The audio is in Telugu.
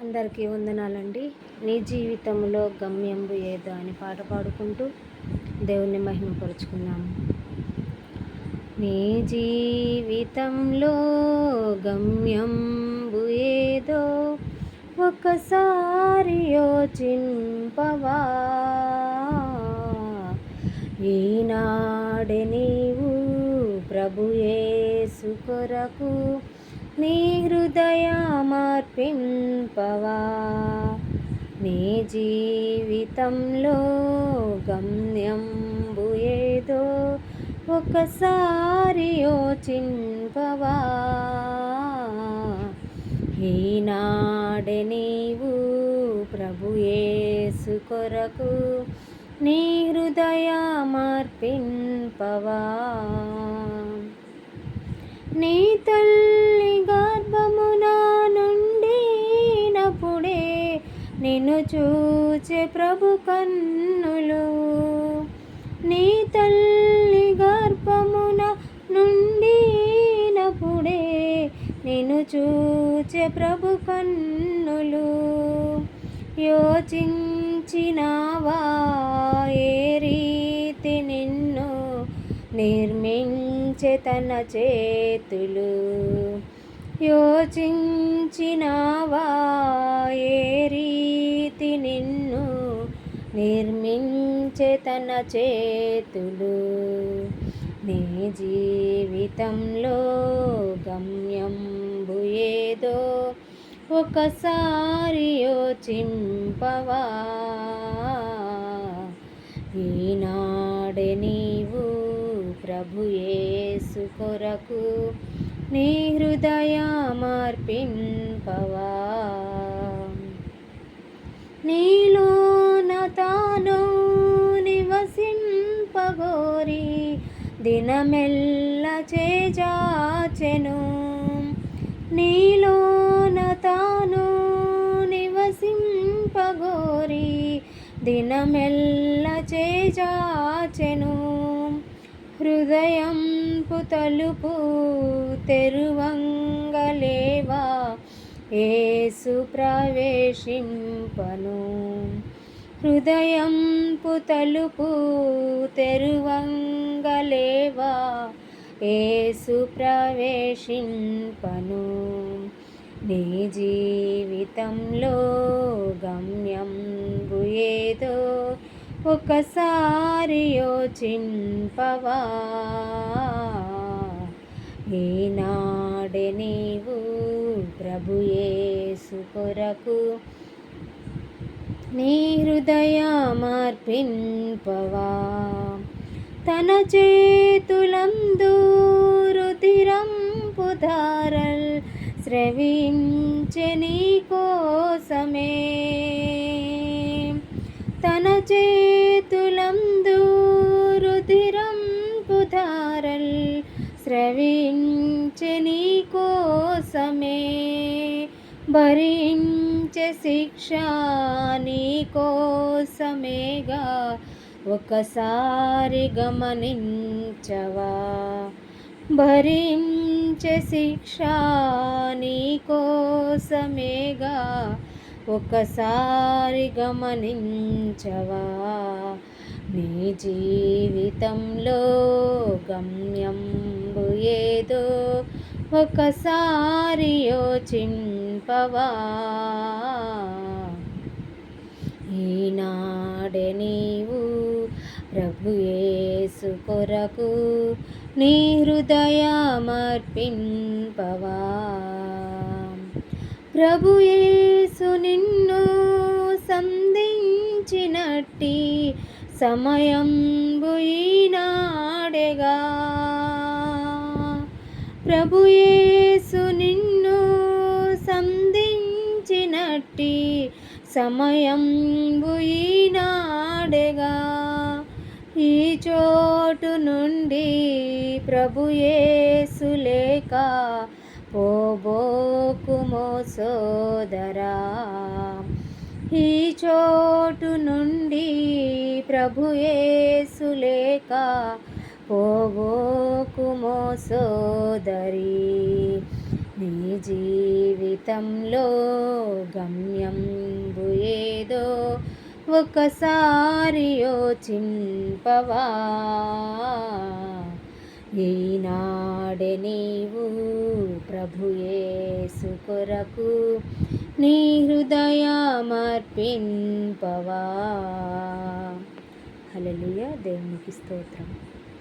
అందరికీ వందనాలండి. నీ జీవితంలో గమ్యంబు ఏదో అని పాట పాడుకుంటూ దేవుణ్ణి మహిమపరుచుకున్నాము. నీ జీవితంలో గమ్యంబు ఏదో ఒకసారి యోచింపవా. ఈనాడే నీవు ప్రభు యేసు కొరకు నీ హృదయమర్పింపవా. నీ జీవితంలో గమ్యంబు ఏదో ఒకసారి యోచింపవా. ఈనాడే నీవు ప్రభు యేసు కొరకు నీ హృదయమర్పింపవా. నీ తల్లి గర్భమున నుండినప్పుడే నిన్ను చూచే ప్రభు కన్నులు. నీ తల్లి గర్భమున నుండినప్పుడే నిన్ను చూచే ప్రభు కన్నులు. యోచించినావా ఏ రీతి నిన్ను నిర్మించే తన చేతులు. యోచించినావా ఏ రీతి నిన్ను నిర్మించే తన చేతులు. నీ జీవితంలో గమ్యంబు ఏదో ఒకసారి యోచింపవా. ఈనాడే నీవు ప్రభు యేసు కొరకు నీ హృదయమర్పింపవా. నీలోన తాను నివసింపగోరి దినమెల్ల చేజాచెను. నీలోన తాను నివసింపగోరి దినమెల్ల చేజాచెను. హృదయంపు తలుపు తెరువంగలేవా యేసు ప్రవేశింపను. హృదయంపు తలుపు తెరువంగలేవా యేసు ప్రవేశింపను. నీ జీవితంలో గమ్యంబు ఏదో ఒకసారి యోచింపవా. ఈనాడే నీవు ప్రభు యేసు కొరకు నీ హృదయమర్పింపవా. తన చేతులందు రుధిరంపు ధారల్ స్రవించె నీ కోసమే. తన చేతులందు రుధిరంపు ధారల్ స్రవించె నీ కోసమే. భరించె శిక్ష నీ కోసమేగా ఒకసారి గమనించవా. భరించె శిక్ష నీ కోసమేగా ఒకసారి గమనించవా. నీ జీవితంలో గమ్యంబు ఏదో ఒకసారి యోచింపవా. ఈనాడే నీవు ప్రభు యేసు కొరకు నీ హృదయమర్పింపవా. ప్రభు యేసు నిన్ను సంధించినట్టి సమయంబు ఈనాడేగా. ప్రభు యేసు నిన్ను సంధించినట్టి సమయంబు ఈనాడేగా. ఈ చోటు నుండి ప్రభు యేసు లేక పోబోకుమో సోదరా. ఈ చోటు నుండి ప్రభు యేసు లేక పోబోకుమో సోదరి. నీ జీవితంలో జీవితంలో గమ్యంబు ఏదో ఒకసారి యోచింపవా. ఈనాడే నీవు ప్రభు యేసు కొరకు నీ హృదయమర్పింపవా. హల్లెలూయా. దేవునికి స్తోత్రం.